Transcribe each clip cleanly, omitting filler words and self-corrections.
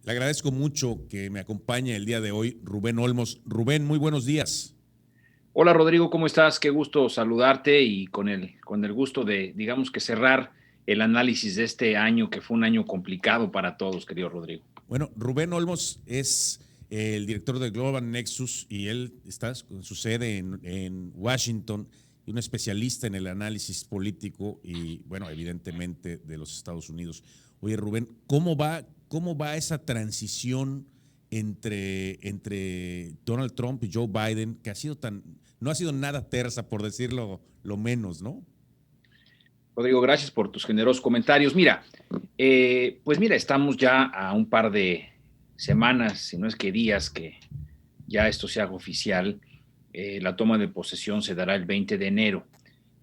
Le agradezco mucho que me acompañe el día de hoy Rubén Olmos. Rubén, muy buenos días. Hola Rodrigo, ¿cómo estás? Qué gusto saludarte y con el gusto de, digamos que cerrar el análisis de este año, que fue un año complicado para todos, querido Rodrigo. Bueno, Rubén Olmos es el director de Global Nexus y él está con su sede en Washington y un especialista en el análisis político y, bueno, evidentemente de los Estados Unidos. Oye, Rubén, ¿cómo va esa transición entre Donald Trump y Joe Biden, que no ha sido nada tersa, por decirlo lo menos, ¿no? Rodrigo, gracias por tus generosos comentarios. Mira, pues mira, estamos ya a un par de semanas, si no es que días, que ya esto se haga oficial. La toma de posesión se dará el 20 de enero.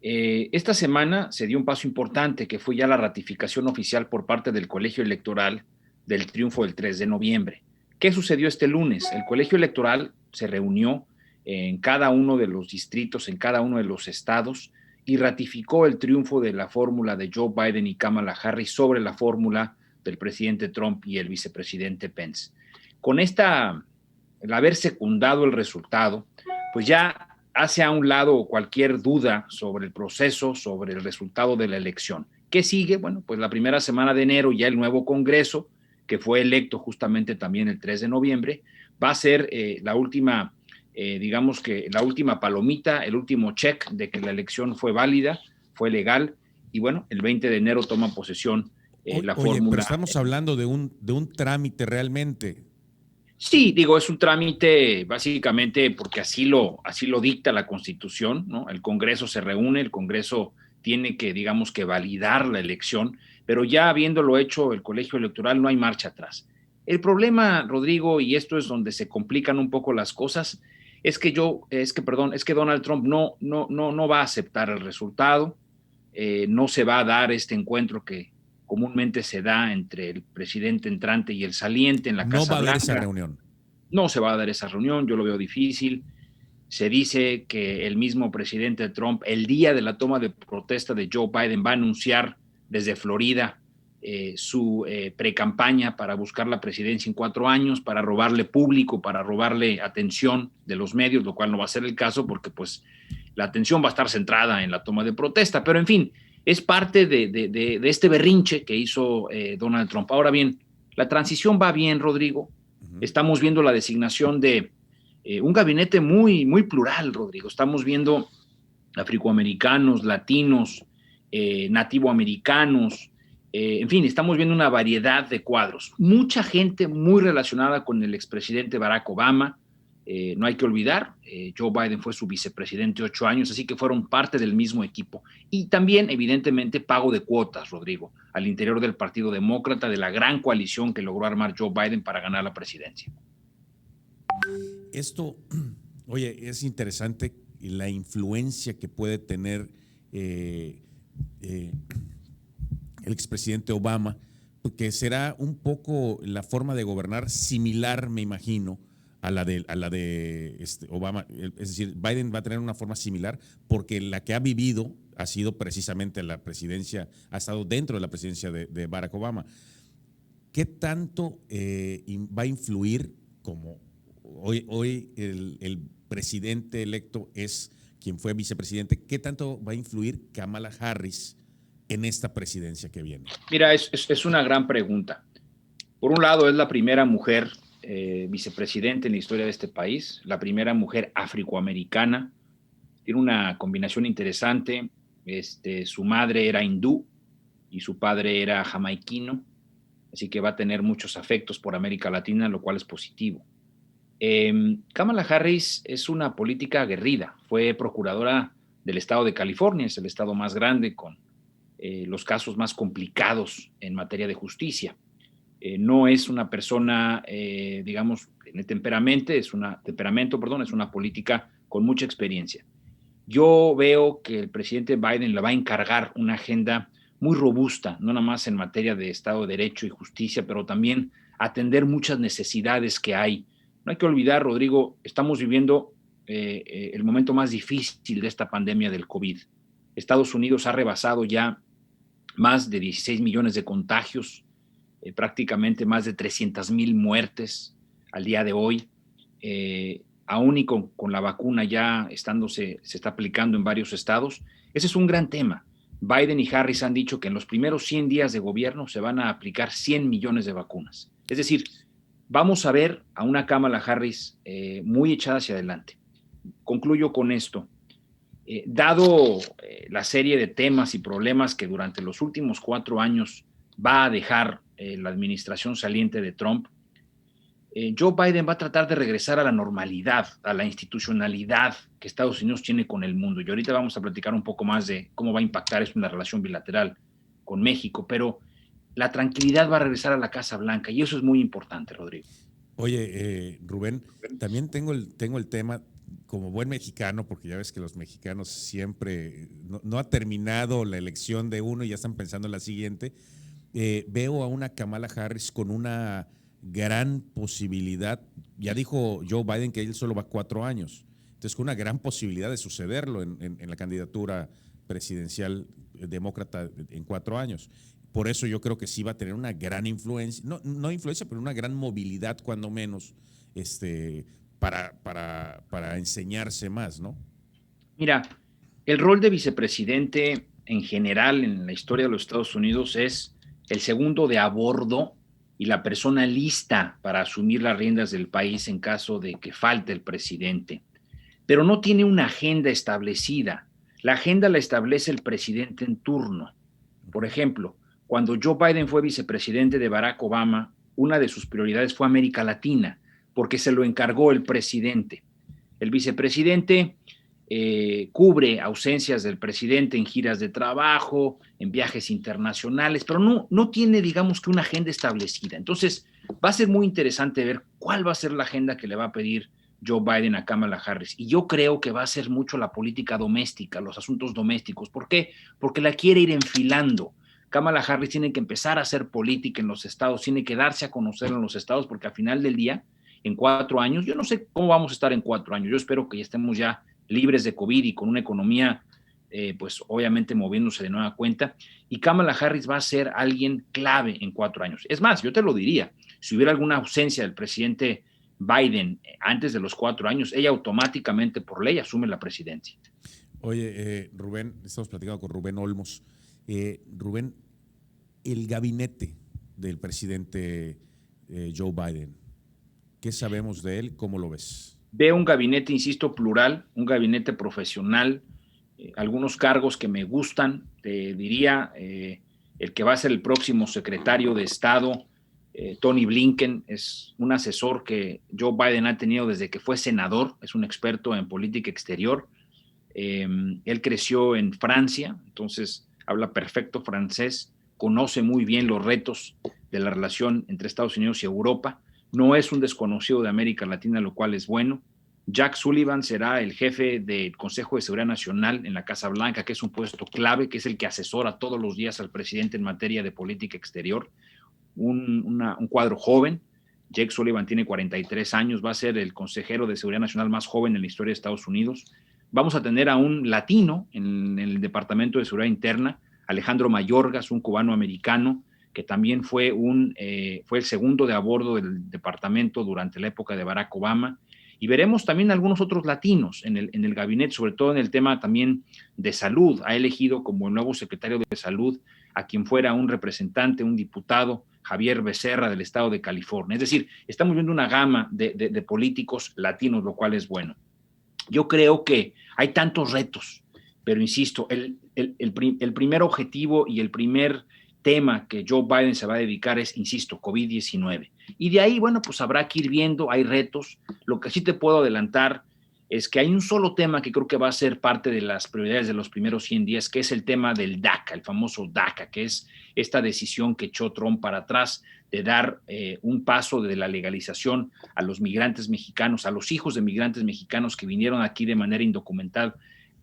Esta semana se dio un paso importante, que fue ya la ratificación oficial por parte del Colegio Electoral del triunfo del 3 de noviembre. ¿Qué sucedió este lunes? El Colegio Electoral se reunió en cada uno de los distritos, en cada uno de los estados, y ratificó el triunfo de la fórmula de Joe Biden y Kamala Harris sobre la fórmula del presidente Trump y el vicepresidente Pence. Con el haber secundado el resultado, pues ya hace a un lado cualquier duda sobre el proceso, sobre el resultado de la elección. ¿Qué sigue? Bueno, pues la primera semana de enero ya el nuevo Congreso, que fue electo justamente también el 3 de noviembre, va a ser la última, digamos que la última palomita, el último check de que la elección fue válida, fue legal, y bueno, el 20 de enero toma posesión la Oye, pero fórmula. estamos hablando de un trámite realmente. Sí, digo, es un trámite básicamente porque así lo dicta la Constitución, ¿no? El Congreso se reúne, el Congreso tiene que, digamos, que validar la elección, pero ya habiéndolo hecho el colegio electoral no hay marcha atrás. El problema, Rodrigo, y esto es donde se complican un poco las cosas, es que Donald Trump no va a aceptar el resultado, no se va a dar este encuentro que comúnmente se da entre el presidente entrante y el saliente en la No Casa va a haber esa Blanca. reunión. No se va a dar esa reunión, yo lo veo difícil. Se dice que el mismo presidente Trump, el día de la toma de protesta de Joe Biden, va a anunciar desde Florida su pre-campaña para buscar la presidencia en 4 años, para robarle público, para robarle atención de los medios, lo cual no va a ser el caso porque pues la atención va a estar centrada en la toma de protesta. Pero en fin, es parte de este berrinche que hizo Donald Trump. Ahora bien, la transición va bien, Rodrigo. Ujú. Estamos viendo la designación de un gabinete muy, muy plural, Rodrigo. Estamos viendo afroamericanos, latinos, nativoamericanos, en fin, estamos viendo una variedad de cuadros. Mucha gente muy relacionada con el expresidente Barack Obama. No hay que olvidar, Joe Biden fue su vicepresidente 8 años, así que fueron parte del mismo equipo. Y también, evidentemente, pago de cuotas, Rodrigo, al interior del Partido Demócrata, de la gran coalición que logró armar Joe Biden para ganar la presidencia. Esto, oye, es interesante la influencia que puede tener eh, eh, el expresidente Obama, porque será un poco la forma de gobernar similar, me imagino, a la de Obama. Es decir, Biden va a tener una forma similar porque la que ha vivido ha sido precisamente la presidencia, ha estado dentro de la presidencia de Barack Obama. ¿Qué tanto va a influir como hoy el presidente electo es quien fue vicepresidente? ¿Qué tanto va a influir Kamala Harris en esta presidencia que viene? Mira, es una gran pregunta. Por un lado, es la primera mujer vicepresidente en la historia de este país, la primera mujer afroamericana. Tiene una combinación interesante. Su madre era hindú y su padre era jamaiquino, así que va a tener muchos afectos por América Latina, lo cual es positivo. Kamala Harris es una política aguerrida, fue procuradora del estado de California, es el estado más grande con los casos más complicados en materia de justicia. No es una persona, digamos, en el temperamento, perdón, es una política con mucha experiencia. Yo veo que el presidente Biden le va a encargar una agenda muy robusta, no nada más en materia de Estado de Derecho y justicia, pero también atender muchas necesidades que hay. No hay que olvidar, Rodrigo, estamos viviendo el momento más difícil de esta pandemia del COVID. Estados Unidos ha rebasado ya más de 16 millones de contagios. prácticamente más de 300,000 muertes al día de hoy. Aún y con la vacuna ya se está aplicando en varios estados. Ese es un gran tema. Biden y Harris han dicho que en los primeros 100 días de gobierno se van a aplicar 100 millones de vacunas. Es decir, vamos a ver a una Kamala Harris muy echada hacia adelante. Concluyo con esto. Dado la serie de temas y problemas que durante los últimos 4 años va a dejar la administración saliente de Trump, Joe Biden va a tratar de regresar a la normalidad, a la institucionalidad que Estados Unidos tiene con el mundo. Y ahorita vamos a platicar un poco más de cómo va a impactar esto en la relación bilateral con México, pero la tranquilidad va a regresar a la Casa Blanca y eso es muy importante, Rodrigo. Oye, Rubén, también tengo el tema como buen mexicano, porque ya ves que los mexicanos siempre, no ha terminado la elección de uno y ya están pensando en la siguiente. Veo a una Kamala Harris con una gran posibilidad, ya dijo Joe Biden que él solo va 4 años, entonces con una gran posibilidad de sucederlo en la candidatura presidencial demócrata en 4 años. Por eso yo creo que sí va a tener una gran influencia, no influencia, pero una gran movilidad cuando menos, para enseñarse más, ¿no? Mira, el rol de vicepresidente en general en la historia de los Estados Unidos es el segundo de a bordo y la persona lista para asumir las riendas del país en caso de que falte el presidente. Pero no tiene una agenda establecida. La agenda la establece el presidente en turno. Por ejemplo, cuando Joe Biden fue vicepresidente de Barack Obama, una de sus prioridades fue América Latina, porque se lo encargó el presidente. El vicepresidente cubre ausencias del presidente en giras de trabajo, en viajes internacionales, pero no tiene, digamos, que una agenda establecida. Entonces, va a ser muy interesante ver cuál va a ser la agenda que le va a pedir Joe Biden a Kamala Harris. Y yo creo que va a ser mucho la política doméstica, los asuntos domésticos. ¿Por qué? Porque la quiere ir enfilando. Kamala Harris tiene que empezar a hacer política en los estados, tiene que darse a conocer en los estados, porque al final del día, en 4 años, yo no sé cómo vamos a estar en 4 años, yo espero que ya estemos ya libres de COVID y con una economía, pues obviamente moviéndose de nueva cuenta, y Kamala Harris va a ser alguien clave en 4 años. Es más, yo te lo diría, si hubiera alguna ausencia del presidente Biden antes de los 4 años, ella automáticamente por ley asume la presidencia. Oye, Rubén, estamos platicando con Rubén Olmos. Rubén, el gabinete del presidente Joe Biden, ¿qué sabemos de él? ¿Cómo lo ves? Veo un gabinete, insisto, plural, un gabinete profesional, algunos cargos que me gustan, te diría, el que va a ser el próximo secretario de Estado, Tony Blinken, es un asesor que Joe Biden ha tenido desde que fue senador, es un experto en política exterior. Él creció en Francia, entonces habla perfecto francés, conoce muy bien los retos de la relación entre Estados Unidos y Europa. No es un desconocido de América Latina, lo cual es bueno. Jack Sullivan será el jefe del Consejo de Seguridad Nacional en la Casa Blanca, que es un puesto clave, que es el que asesora todos los días al presidente en materia de política exterior. Un cuadro joven. Jake Sullivan tiene 43 años, va a ser el consejero de Seguridad Nacional más joven en la historia de Estados Unidos. Vamos a tener a un latino en el Departamento de Seguridad Interna, Alejandro Mayorgas, un cubano-americano, que también fue el segundo de a bordo del departamento durante la época de Barack Obama. Y veremos también algunos otros latinos en el gabinete, sobre todo en el tema también de salud. Ha elegido como el nuevo secretario de salud a quien fuera un representante, un diputado, Javier Becerra, del estado de California. Es decir, estamos viendo una gama de políticos latinos, lo cual es bueno. Yo creo que hay tantos retos, pero insisto, el primer objetivo y el primer tema que Joe Biden se va a dedicar es, insisto, COVID-19. Y de ahí, bueno, pues habrá que ir viendo, hay retos. Lo que sí te puedo adelantar es que hay un solo tema que creo que va a ser parte de las prioridades de los primeros 100 días, que es el tema del DACA, el famoso DACA, que es esta decisión que echó Trump para atrás de dar un paso de la legalización a los migrantes mexicanos, a los hijos de migrantes mexicanos que vinieron aquí de manera indocumentada,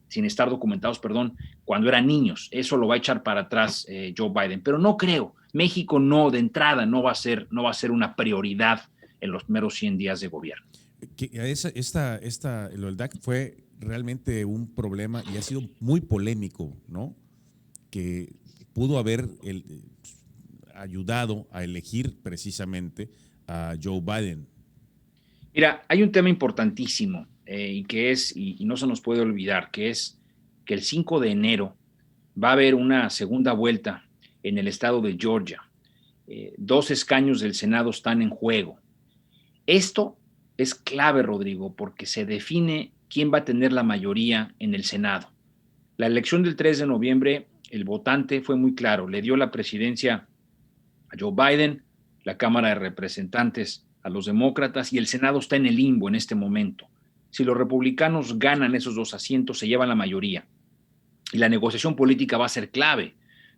sin estar documentados, perdón, cuando eran niños. Eso lo va a echar para atrás Joe Biden. Pero no creo. México de entrada no va a ser una prioridad en los primeros 100 días de gobierno. Lo del DAC fue realmente un problema y ha sido muy polémico, ¿no? Que pudo haber ayudado a elegir precisamente a Joe Biden? Mira, hay un tema importantísimo y no se nos puede olvidar, que es que el 5 de enero va a haber una segunda vuelta en el estado de Georgia. 2 escaños del Senado están en juego. Esto es clave, Rodrigo, porque se define quién va a tener la mayoría en el Senado. La elección del 3 de noviembre, el votante fue muy claro, le dio la presidencia a Joe Biden, la Cámara de Representantes a los demócratas y el Senado está en el limbo en este momento. Si los republicanos ganan esos 2 asientos, se llevan la mayoría. Y la negociación política va a ser clave,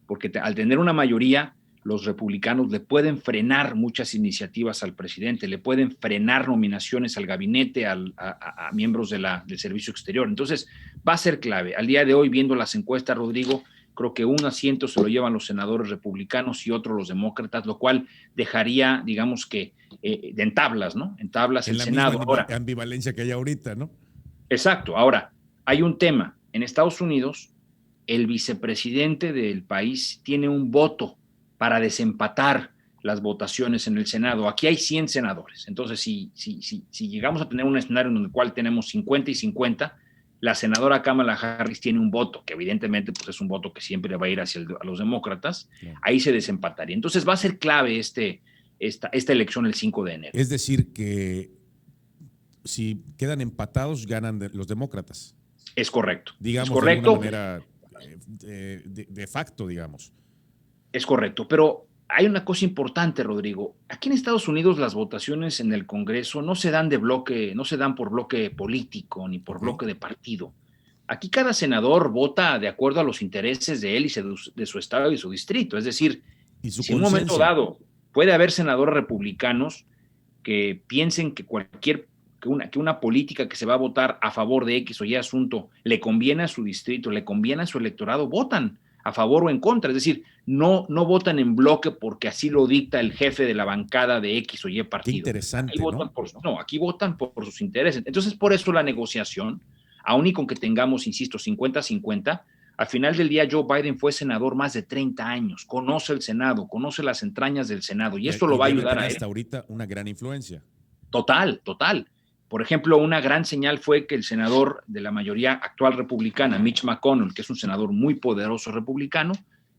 porque al tener una mayoría, los republicanos le pueden frenar muchas iniciativas al presidente, le pueden frenar nominaciones al gabinete, a miembros del servicio exterior. Entonces, va a ser clave. Al día de hoy, viendo las encuestas, Rodrigo, creo que un asiento se lo llevan los senadores republicanos y otro los demócratas, lo cual dejaría, digamos que, en tablas, ¿no? En tablas el Senado. Ahora, ambivalencia que hay ahorita, ¿no? Exacto. Ahora, hay un tema. En Estados Unidos, el vicepresidente del país tiene un voto para desempatar las votaciones en el Senado. Aquí hay 100 senadores. Entonces, si llegamos a tener un escenario en el cual tenemos 50 y 50, la senadora Kamala Harris tiene un voto, que evidentemente pues, es un voto que siempre va a ir a los demócratas. Claro. Ahí se desempataría. Entonces, va a ser clave esta elección el 5 de enero. Es decir, que si quedan empatados, ganan los demócratas. Es correcto. Digamos, es correcto. De alguna manera de facto, digamos. Es correcto, pero hay una cosa importante, Rodrigo. Aquí en Estados Unidos las votaciones en el Congreso no se dan no se dan por bloque político ni por bloque de partido. Aquí cada senador vota de acuerdo a los intereses de él y de su estado y su distrito. Es decir, si en un momento dado puede haber senadores republicanos que piensen que una política que se va a votar a favor de X o Y asunto le conviene a su distrito, le conviene a su electorado, votan a favor o en contra. Es decir, no votan en bloque porque así lo dicta el jefe de la bancada de X o Y partido. Qué interesante, aquí votan aquí votan por sus intereses. Entonces, por eso la negociación, aun y con que tengamos, insisto, 50-50, al final del día Joe Biden fue senador más de 30 años, conoce el Senado, conoce las entrañas del Senado, y esto lo va a ayudar a él. Hasta ahorita una gran influencia. Total. Por ejemplo, una gran señal fue que el senador de la mayoría actual republicana, Mitch McConnell, que es un senador muy poderoso republicano,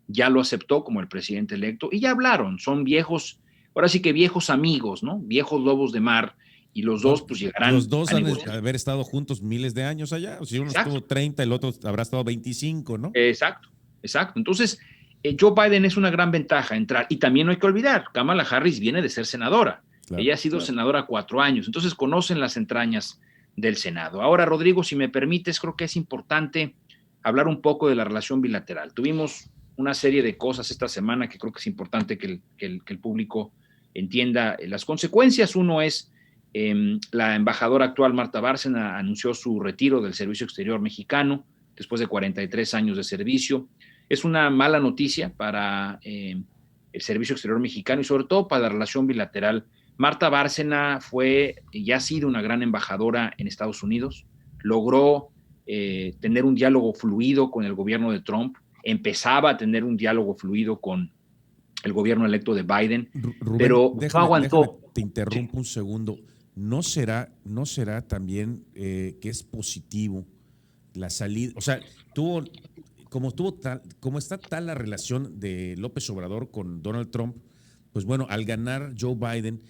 ya lo aceptó como el presidente electo y ya hablaron. Son viejos, ahora sí que viejos amigos, ¿no? Viejos lobos de mar, y los dos pues llegarán. Los dos han de haber estado juntos miles de años allá. O sea, uno estuvo 30, el otro habrá estado 25, ¿no? Exacto. Entonces, Joe Biden es una gran ventaja entrar. Y también no hay que olvidar, Kamala Harris viene de ser senadora. Claro, ella ha sido senadora 4 años, entonces conocen las entrañas del Senado. Ahora, Rodrigo, si me permites, creo que es importante hablar un poco de la relación bilateral. Tuvimos una serie de cosas esta semana que creo que es importante que el público entienda las consecuencias. Uno es la embajadora actual, Marta Bárcena, anunció su retiro del servicio exterior mexicano después de 43 años de servicio. Es una mala noticia para el servicio exterior mexicano y sobre todo para la relación bilateral. Marta Bárcena fue y ha sido una gran embajadora en Estados Unidos, logró tener un diálogo fluido con el gobierno de Trump, empezaba a tener un diálogo fluido con el gobierno electo de Biden, Rubén, pero no aguantó. Te interrumpo un segundo. ¿No será también que es positivo la salida? O sea, como está tal la relación de López Obrador con Donald Trump, pues bueno, al ganar Joe Biden,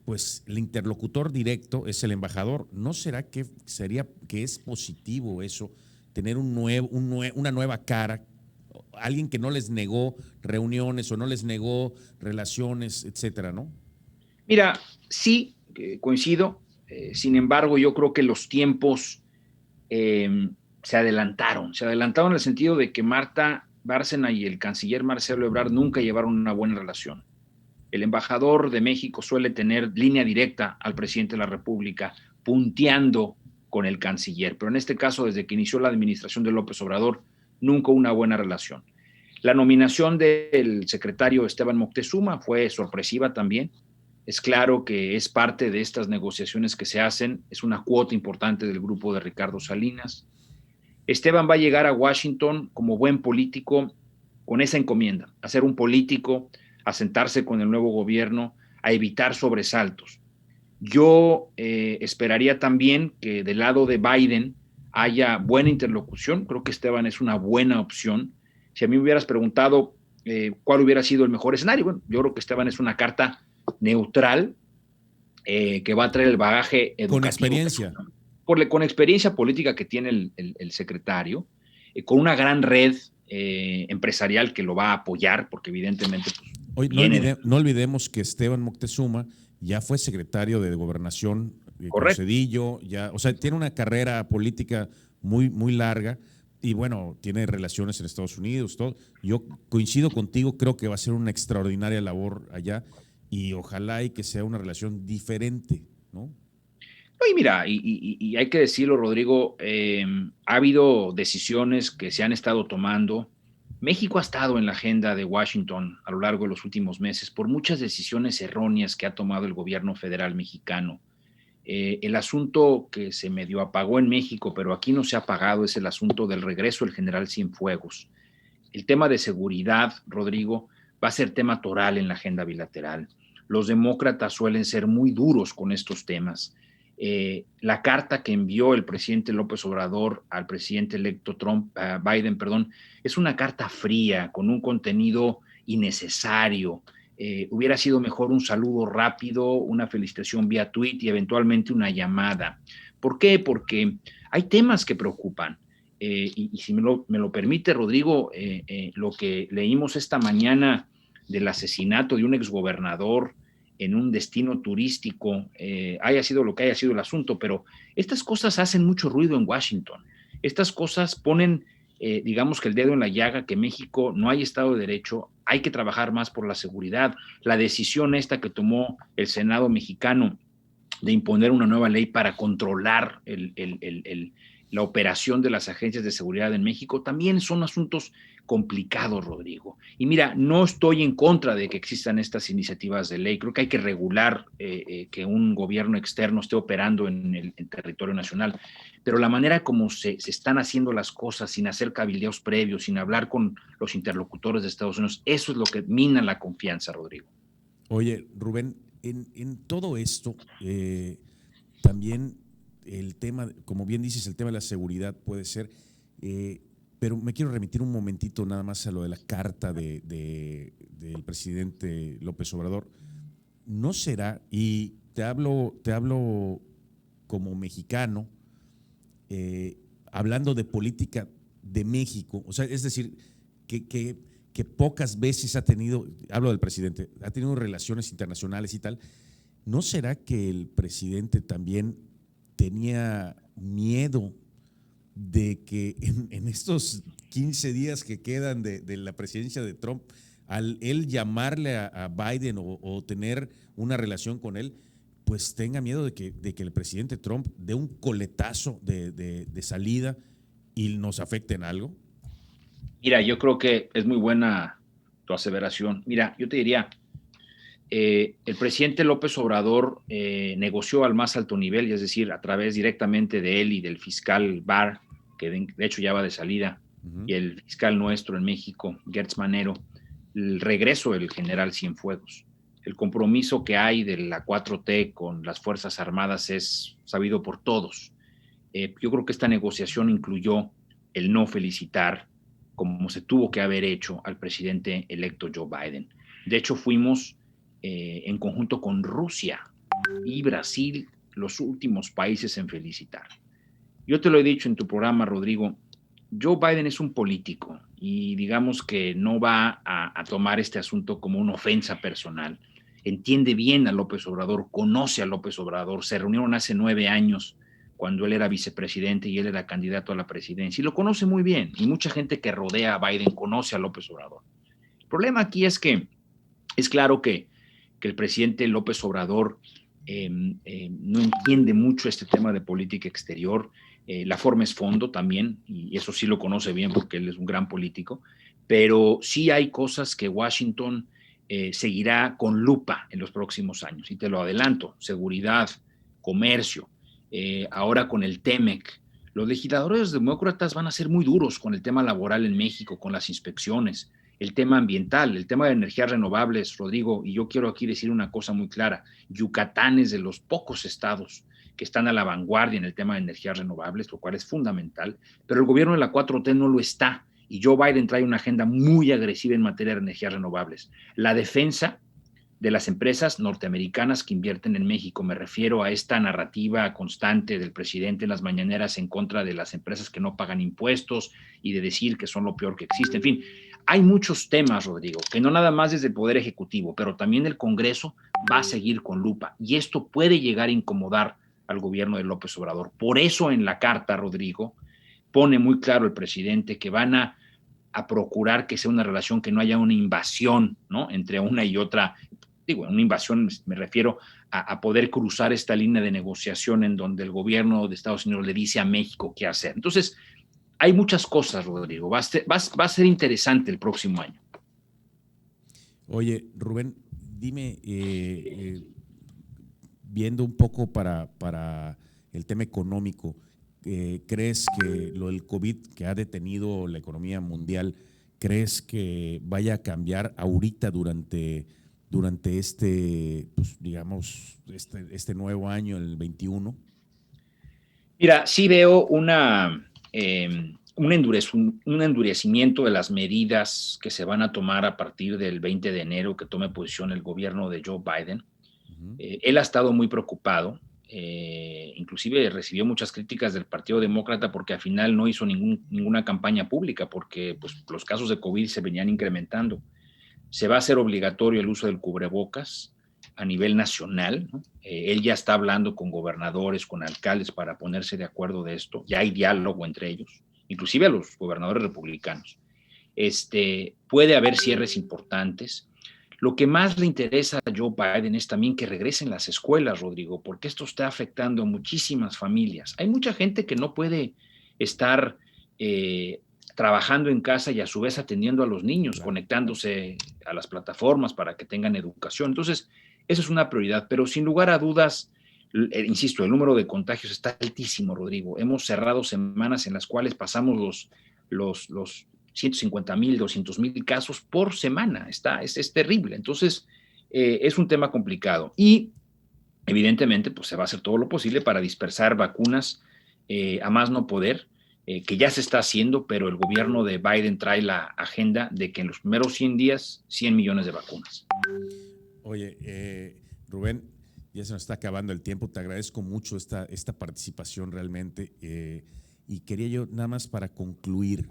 pues el interlocutor directo es el embajador. ¿No será que es positivo eso, tener una nueva cara, alguien que no les negó reuniones o no les negó relaciones, etcétera, ¿no? Mira, sí, coincido. Sin embargo, yo creo que los tiempos se adelantaron en el sentido de que Marta Bárcena y el canciller Marcelo Ebrard nunca llevaron una buena relación. El embajador de México suele tener línea directa al presidente de la República, punteando con el canciller, pero en este caso, desde que inició la administración de López Obrador, nunca una buena relación. La nominación del secretario Esteban Moctezuma fue sorpresiva también. Es claro que es parte de estas negociaciones que se hacen, es una cuota importante del grupo de Ricardo Salinas. Esteban va a llegar a Washington como buen político con esa encomienda, a ser un político, a sentarse con el nuevo gobierno, a evitar sobresaltos. Yo esperaría también que del lado de Biden haya buena interlocución. Creo que Esteban es una buena opción. Si a mí me hubieras preguntado cuál hubiera sido el mejor escenario, bueno, yo creo que Esteban es una carta neutral que va a traer el bagaje educativo. Con experiencia. Con experiencia política que tiene el secretario, con una gran red empresarial que lo va a apoyar, porque evidentemente pues, hoy no olvidemos que Esteban Moctezuma ya fue secretario de Gobernación con Zedillo, ya, o sea, tiene una carrera política muy, muy larga y bueno, tiene relaciones en Estados Unidos, todo. Yo coincido contigo, creo que va a ser una extraordinaria labor allá y ojalá y que sea una relación diferente, ¿no? Y mira, y hay que decirlo, Rodrigo, ha habido decisiones que se han estado tomando. México ha estado en la agenda de Washington a lo largo de los últimos meses por muchas decisiones erróneas que ha tomado el gobierno federal mexicano. El asunto que se medio apagó en México, pero aquí no se ha apagado, es el asunto del regreso del general Cienfuegos. El tema de seguridad, Rodrigo, va a ser tema toral en la agenda bilateral. Los demócratas suelen ser muy duros con estos temas. La carta que envió el presidente López Obrador al presidente electo Biden, es una carta fría, con un contenido innecesario. Hubiera sido mejor un saludo rápido, una felicitación vía tweet y eventualmente una llamada. ¿Por qué? Porque hay temas que preocupan. Y si me lo permite, Rodrigo, lo que leímos esta mañana del asesinato de un exgobernador en un destino turístico, haya sido lo que haya sido el asunto, pero estas cosas hacen mucho ruido en Washington. Estas cosas ponen, digamos que el dedo en la llaga, que México no hay Estado de Derecho, hay que trabajar más por la seguridad. La decisión esta que tomó el Senado mexicano de imponer una nueva ley para controlar la operación de las agencias de seguridad en México, también son asuntos complicados, Rodrigo. Y mira, no estoy en contra de que existan estas iniciativas de ley. Creo que hay que regular que un gobierno externo esté operando en el territorio nacional. Pero la manera como se están haciendo las cosas sin hacer cabildeos previos, sin hablar con los interlocutores de Estados Unidos, eso es lo que mina la confianza, Rodrigo. Oye, Rubén, en todo esto, también el tema, como bien dices, el tema de la seguridad puede ser, pero me quiero remitir un momentito nada más a lo de la carta del presidente López Obrador. ¿No será, y te hablo como mexicano, hablando de política de México, o sea, es decir, que pocas veces ha tenido, hablo del presidente, ha tenido relaciones internacionales y tal, ¿no será que el presidente también tenía miedo de que en estos 15 días que quedan de la presidencia de Trump, al él llamarle a Biden o tener una relación con él, pues tenga miedo de que el presidente Trump dé un coletazo de salida y nos afecte en algo? Mira, yo creo que es muy buena tu aseveración. Mira, yo te diría, el presidente López Obrador negoció al más alto nivel, es decir, a través directamente de él y del fiscal Barr, que de hecho ya va de salida, y el fiscal nuestro en México, Gertz Manero, el regreso del general Cienfuegos. El compromiso que hay de la 4T con las Fuerzas Armadas es sabido por todos. Yo creo que esta negociación incluyó el no felicitar, como se tuvo que haber hecho, al presidente electo Joe Biden. De hecho, fuimos en conjunto con Rusia y Brasil los últimos países en felicitar. Yo te lo he dicho en tu programa, Rodrigo, Joe Biden es un político y digamos que no va a tomar este asunto como una ofensa personal. Entiende bien a López Obrador, conoce a López Obrador, se reunieron hace 9 años cuando él era vicepresidente y él era candidato a la presidencia, y lo conoce muy bien, y mucha gente que rodea a Biden conoce a López Obrador. El problema aquí es que es claro que el presidente López Obrador no entiende mucho este tema de política exterior. La forma es fondo también, y eso sí lo conoce bien porque él es un gran político, pero sí hay cosas que Washington seguirá con lupa en los próximos años, y te lo adelanto: seguridad, comercio, ahora con el TEMEC. Los legisladores demócratas van a ser muy duros con el tema laboral en México, con las inspecciones. el tema ambiental, el tema de energías renovables, Rodrigo, y yo quiero aquí decir una cosa muy clara, Yucatán es de los pocos estados que están a la vanguardia en el tema de energías renovables, lo cual es fundamental, pero el gobierno de la 4T no lo está, y Joe Biden trae una agenda muy agresiva en materia de energías renovables. La defensa de las empresas norteamericanas que invierten en México. Me refiero a esta narrativa constante del presidente en las mañaneras en contra de las empresas que no pagan impuestos y de decir que son lo peor que existe. En fin, hay muchos temas, Rodrigo, que no nada más desde el Poder Ejecutivo, pero también el Congreso va a seguir con lupa. Y esto puede llegar a incomodar al gobierno de López Obrador. Por eso en la carta, Rodrigo, pone muy claro el presidente que van a procurar que sea una relación, que no haya una invasión, ¿no?, entre una y otra. Digo, una invasión me refiero a poder cruzar esta línea de negociación en donde el gobierno de Estados Unidos le dice a México qué hacer. Entonces, hay muchas cosas, Rodrigo. Va a ser interesante el próximo año. Oye, Rubén, dime, viendo un poco para el tema económico, ¿crees que lo del COVID que ha detenido la economía mundial, crees que vaya a cambiar ahorita durante este, pues, digamos, este nuevo año, el 21? Mira, sí veo un endurecimiento de las medidas que se van a tomar a partir del 20 de enero que tome posición el gobierno de Joe Biden. Él ha estado muy preocupado, inclusive recibió muchas críticas del Partido Demócrata porque al final no hizo ninguna campaña pública porque pues, los casos de COVID se venían incrementando. Se va a hacer obligatorio el uso del cubrebocas a nivel nacional, ¿no? Él ya está hablando con gobernadores, con alcaldes para ponerse de acuerdo de esto. Ya hay diálogo entre ellos, inclusive a los gobernadores republicanos. Puede haber cierres importantes. Lo que más le interesa a Joe Biden es también que regresen las escuelas, Rodrigo, porque esto está afectando a muchísimas familias. Hay mucha gente que no puede estar trabajando en casa y a su vez atendiendo a los niños, claro, conectándose a las plataformas para que tengan educación. Entonces, eso es una prioridad, pero sin lugar a dudas, insisto, el número de contagios está altísimo, Rodrigo. Hemos cerrado semanas en las cuales pasamos los 150,000, 200,000 casos por semana. Es terrible. Entonces, es un tema complicado. Y, evidentemente, pues se va a hacer todo lo posible para dispersar vacunas a más no poder, que ya se está haciendo, pero el gobierno de Biden trae la agenda de que en los primeros 100 días, 100 millones de vacunas. Oye, Rubén, ya se nos está acabando el tiempo. Te agradezco mucho esta participación realmente. Y quería yo, nada más para concluir,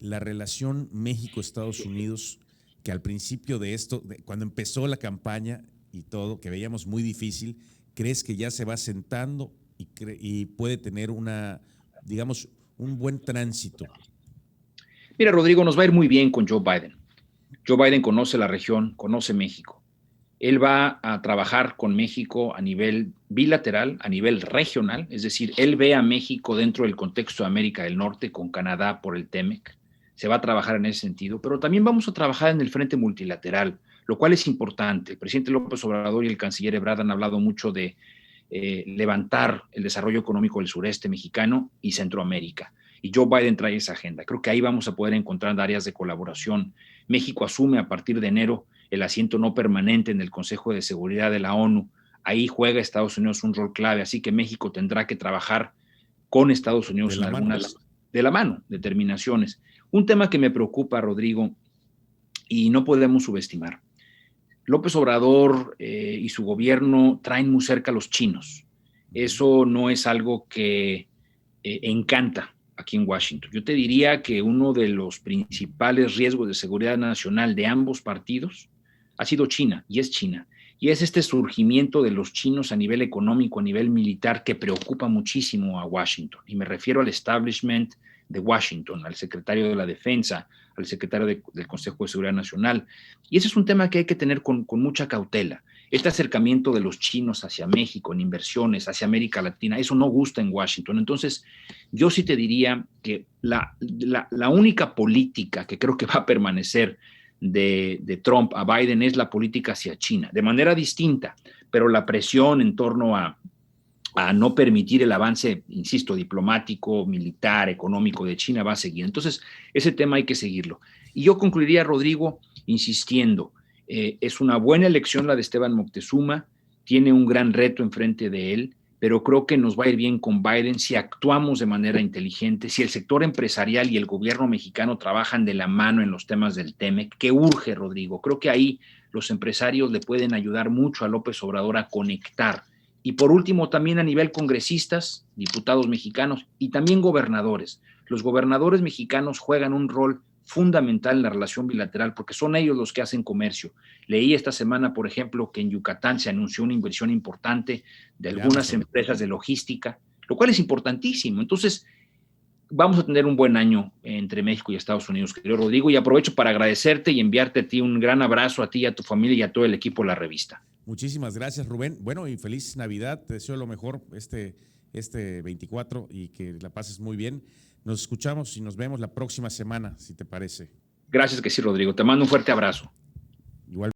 la relación México-Estados Unidos, que al principio de esto, cuando empezó la campaña y todo, que veíamos muy difícil, ¿crees que ya se va sentando y puede tener digamos, un buen tránsito? Mira, Rodrigo, nos va a ir muy bien con Joe Biden. Joe Biden conoce la región, conoce México. Él va a trabajar con México a nivel bilateral, a nivel regional, es decir, él ve a México dentro del contexto de América del Norte, con Canadá por el TEMEC. Se va a trabajar en ese sentido, pero también vamos a trabajar en el frente multilateral, lo cual es importante. El presidente López Obrador y el canciller Ebrard han hablado mucho de levantar el desarrollo económico del sureste mexicano y Centroamérica. Y Joe Biden trae esa agenda. Creo que ahí vamos a poder encontrar áreas de colaboración. México asume a partir de enero el asiento no permanente en el Consejo de Seguridad de la ONU. Ahí juega Estados Unidos un rol clave, así que México tendrá que trabajar con Estados Unidos en algunas de la mano, determinaciones. Un tema que me preocupa, Rodrigo, y no podemos subestimar. López Obrador y su gobierno traen muy cerca a los chinos. Eso no es algo que encanta aquí en Washington. Yo te diría que uno de los principales riesgos de seguridad nacional de ambos partidos ha sido China, y es China. Y es este surgimiento de los chinos a nivel económico, a nivel militar, que preocupa muchísimo a Washington. Y me refiero al establishment de Washington, al secretario de la Defensa, al secretario del Consejo de Seguridad Nacional. Y ese es un tema que hay que tener con mucha cautela. Este acercamiento de los chinos hacia México, en inversiones, hacia América Latina, eso no gusta en Washington. Entonces, yo sí te diría que la única política que creo que va a permanecer de Trump a Biden es la política hacia China, de manera distinta, pero la presión en torno a no permitir el avance, insisto, diplomático, militar, económico de China va a seguir. Entonces, ese tema hay que seguirlo. Y yo concluiría, Rodrigo, insistiendo, es una buena elección la de Esteban Moctezuma, tiene un gran reto enfrente de él, pero creo que nos va a ir bien con Biden si actuamos de manera inteligente, si el sector empresarial y el gobierno mexicano trabajan de la mano en los temas del TEMEC, que urge, Rodrigo. Creo que ahí los empresarios le pueden ayudar mucho a López Obrador a conectar. Y por último, también a nivel congresistas, diputados mexicanos y también gobernadores. Los gobernadores mexicanos juegan un rol fundamental en la relación bilateral porque son ellos los que hacen comercio. Leí esta semana, por ejemplo, que en Yucatán se anunció una inversión importante de algunas empresas de logística, lo cual es importantísimo. Entonces, vamos a tener un buen año entre México y Estados Unidos, querido Rodrigo, y aprovecho para agradecerte y enviarte a ti un gran abrazo a ti, a tu familia y a todo el equipo de la revista. Muchísimas gracias, Rubén. Bueno, y feliz Navidad. Te deseo lo mejor este 24 y que la pases muy bien. Nos escuchamos y nos vemos la próxima semana, si te parece. Gracias que sí, Rodrigo. Te mando un fuerte abrazo. Igual.